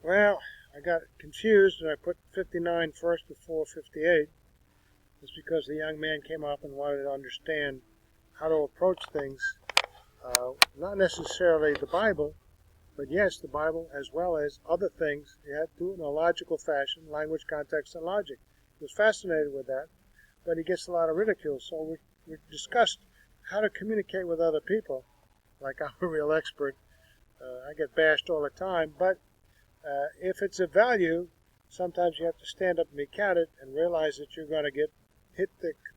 Well, I got confused and I put 59 first before 58. It's because the young man came up and wanted to understand how to approach things, not necessarily the Bible, but yes, the Bible as well as other things. You have to do it in a logical fashion, language, context, and logic. He was fascinated with that, but he gets a lot of ridicule. So we discussed how to communicate with other people. Like I'm a real expert. I get bashed all the time, but if it's of value, sometimes you have to stand up and be counted and realize that you're going to get hit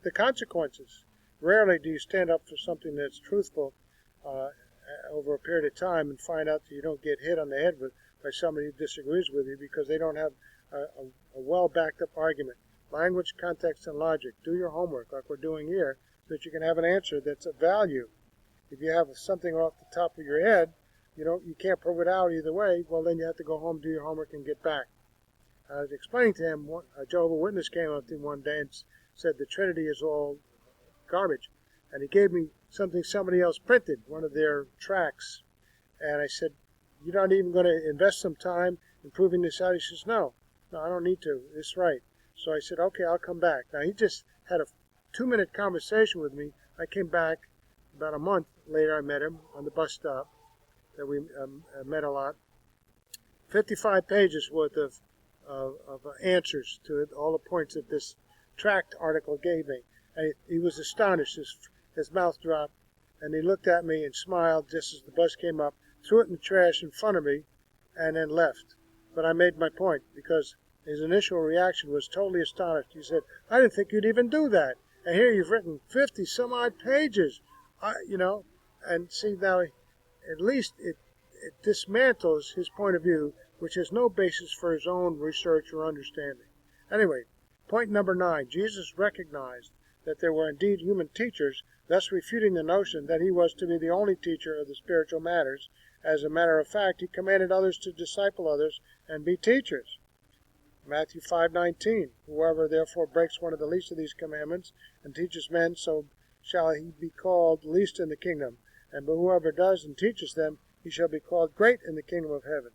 the consequences. Rarely do you stand up for something that's truthful over a period of time and find out that you don't get hit on the head by somebody who disagrees with you because they don't have a well-backed-up argument. Language, context, and logic. Do your homework like we're doing here so that you can have an answer that's of value. If you have something off the top of your head, you can't prove it out either way, well, then you have to go home, do your homework, and get back. I was explaining to him, a Jehovah's Witness came up to him one day and said the Trinity is all garbage. And he gave me something somebody else printed, one of their tracts. And I said, you're not even going to invest some time in proving this out? He says, no, I don't need to. It's right. So I said, okay, I'll come back. Now, he just had a 2-minute conversation with me. I came back about a month later. I met him on the bus stop. That we met a lot. 55 pages worth of answers to all the points that this tract article gave me. And he was astonished. His mouth dropped, and he looked at me and smiled just as the bus came up, threw it in the trash in front of me, and then left. But I made my point because his initial reaction was totally astonished. He said, I didn't think you'd even do that. And here you've written 50-some-odd pages, and see now, at least it dismantles his point of view, which has no basis for his own research or understanding. Anyway, point number 9, Jesus recognized that there were indeed human teachers, thus refuting the notion that he was to be the only teacher of the spiritual matters. As a matter of fact, he commanded others to disciple others and be teachers. Matthew 5:19, whoever therefore breaks one of the least of these commandments and teaches men, so shall he be called least in the kingdom. And whoever does and teaches them, he shall be called great in the kingdom of heaven.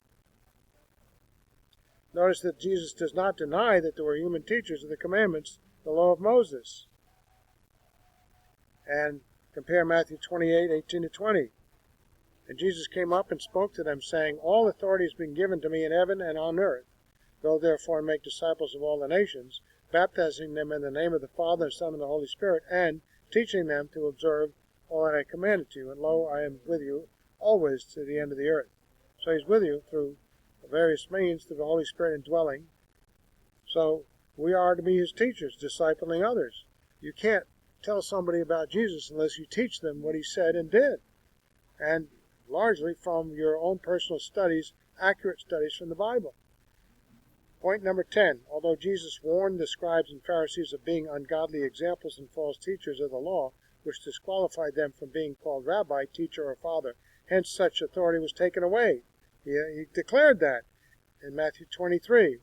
Notice that Jesus does not deny that there were human teachers of the commandments, the law of Moses. And compare Matthew 28:18-20. And Jesus came up and spoke to them, saying, all authority has been given to me in heaven and on earth. Go therefore and make disciples of all the nations, baptizing them in the name of the Father, and Son, and the Holy Spirit, and teaching them to observe all that I commanded you, and lo, I am with you always to the end of the earth. So he's with you through various means, through the Holy Spirit indwelling. So we are to be his teachers, discipling others. You can't tell somebody about Jesus unless you teach them what he said and did, and largely from your own personal studies, accurate studies from the Bible. Point number 10, although Jesus warned the scribes and Pharisees of being ungodly examples and false teachers of the law, which disqualified them from being called rabbi, teacher, or father. Hence such authority was taken away. He declared that in Matthew 23.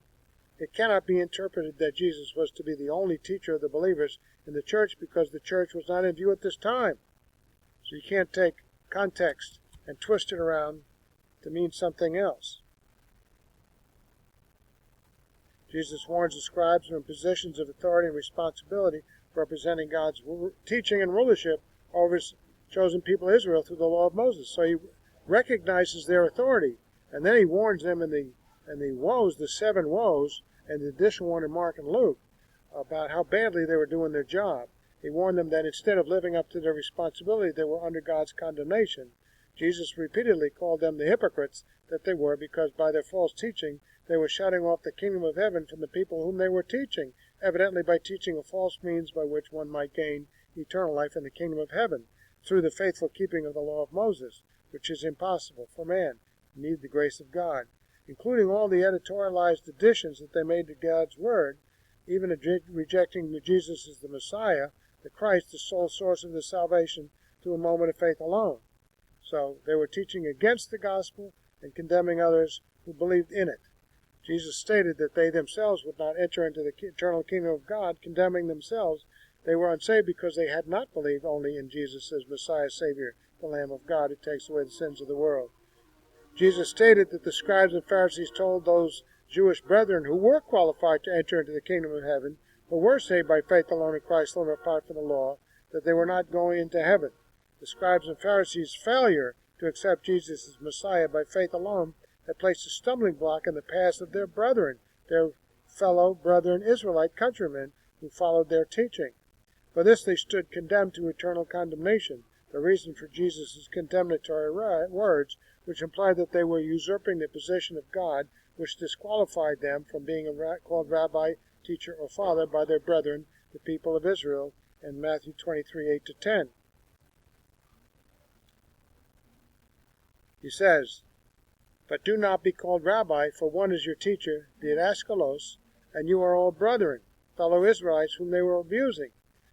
It cannot be interpreted that Jesus was to be the only teacher of the believers in the church because the church was not in view at this time. So you can't take context and twist it around to mean something else. Jesus warns the scribes who are in positions of authority and responsibility representing God's teaching and rulership over his chosen people Israel through the law of Moses. So he recognizes their authority, and then he warns them in the woes, the 7 woes, and the additional one in Mark and Luke, about how badly they were doing their job. He warned them that instead of living up to their responsibility, they were under God's condemnation. Jesus repeatedly called them the hypocrites that they were, because by their false teaching they were shutting off the kingdom of heaven from the people whom they were teaching, evidently by teaching a false means by which one might gain eternal life in the kingdom of heaven, through the faithful keeping of the law of Moses, which is impossible for man. You need the grace of God, including all the editorialized additions that they made to God's word, even rejecting Jesus as the Messiah, the Christ, the sole source of the salvation, to a moment of faith alone. So they were teaching against the gospel and condemning others who believed in it. Jesus stated that they themselves would not enter into the eternal kingdom of God, condemning themselves. They were unsaved because they had not believed only in Jesus as Messiah, Savior, the Lamb of God who takes away the sins of the world. Jesus stated that the scribes and Pharisees told those Jewish brethren who were qualified to enter into the kingdom of heaven, who were saved by faith alone in Christ alone apart from the law, that they were not going into heaven. The scribes and Pharisees' failure to accept Jesus as Messiah by faith alone had placed a stumbling block in the path of their brethren, their fellow brethren Israelite countrymen who followed their teaching. For this they stood condemned to eternal condemnation, the reason for Jesus' condemnatory words, which implied that they were usurping the position of God, which disqualified them from being called rabbi, teacher, or father by their brethren, the people of Israel, in Matthew 23:8-10. He says, "But do not be called rabbi, for one is your teacher, didaskalos, and you are all brethren, fellow Israelites whom they were abusing.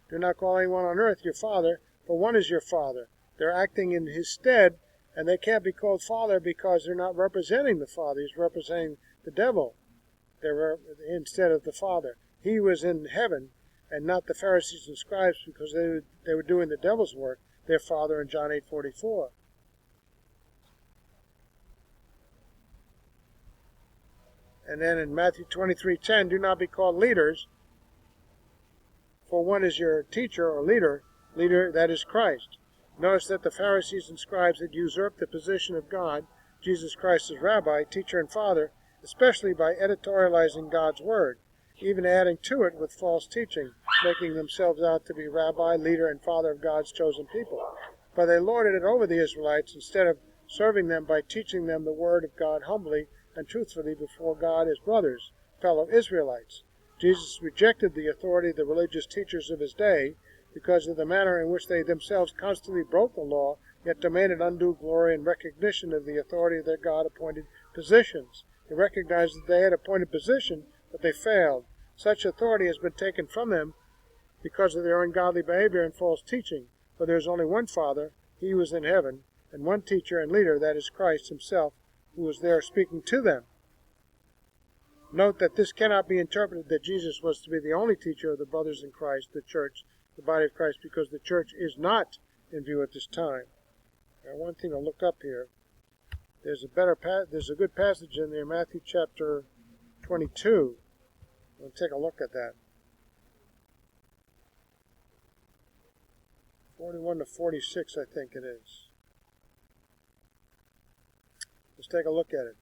Do not call anyone on earth your father, for one is your father." They're acting in his stead, and they can't be called father because they're not representing the father. He's representing the devil instead of the father. He was in heaven, and not the Pharisees and scribes, because they were doing the devil's work, their father in John 8:44. And then in Matthew 23:10, do not be called leaders, for one is your teacher or leader, that is Christ. Notice that the Pharisees and scribes had usurped the position of God, Jesus Christ as rabbi, teacher, and father, especially by editorializing God's word, even adding to it with false teaching, making themselves out to be rabbi, leader, and father of God's chosen people. But they lorded it over the Israelites instead of serving them by teaching them the word of God humbly and truthfully before God as brothers, fellow Israelites. Jesus rejected the authority of the religious teachers of his day because of the manner in which they themselves constantly broke the law, yet demanded undue glory and recognition of the authority of their God-appointed positions. They recognized that they had appointed position, but they failed. Such authority has been taken from them because of their ungodly behavior and false teaching. For there is only one Father, he who is in heaven, and one teacher and leader, that is Christ himself, who was there speaking to them. Note that this cannot be interpreted that Jesus was to be the only teacher of the brothers in Christ, the church, the body of Christ, because the church is not in view at this time. Now, one thing to look up here. There's a good passage in there, Matthew chapter 22. We'll take a look at that. 41-46, I think it is. Let's take a look at it.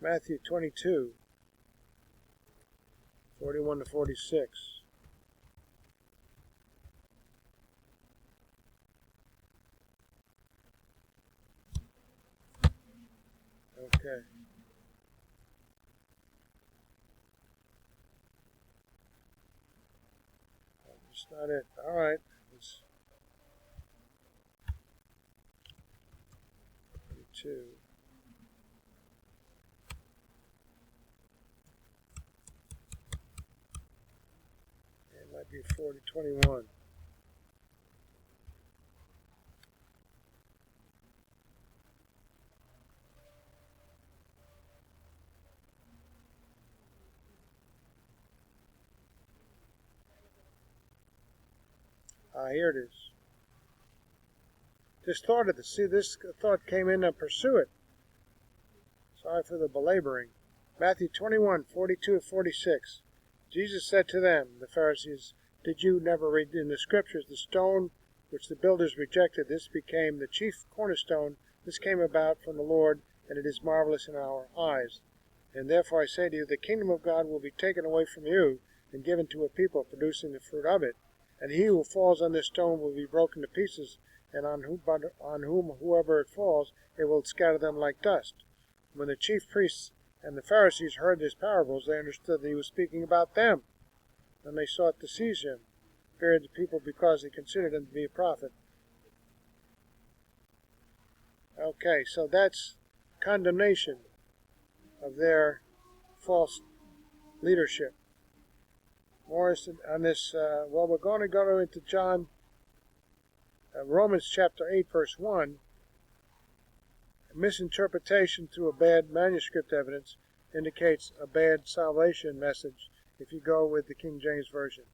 Matthew 22, 41-46. Okay. That's not it. All right. It's 22. It might be 40-21. Here it is. This thought came in and pursue it. Sorry for the belaboring. Matthew 21:42-46. Jesus said to them, the Pharisees, "Did you never read in the Scriptures the stone which the builders rejected? This became the chief cornerstone. This came about from the Lord, and it is marvelous in our eyes. And therefore I say to you, the kingdom of God will be taken away from you and given to a people producing the fruit of it. And he who falls on this stone will be broken to pieces, and on whom whoever it falls, it will scatter them like dust." When the chief priests and the Pharisees heard these parables, they understood that he was speaking about them. And they sought to seize him, feared the people because they considered him to be a prophet. Okay, so that's condemnation of their false leadership. More on this, we're going to go into Romans chapter 8, verse 1. Misinterpretation through a bad manuscript evidence indicates a bad salvation message if you go with the King James Version.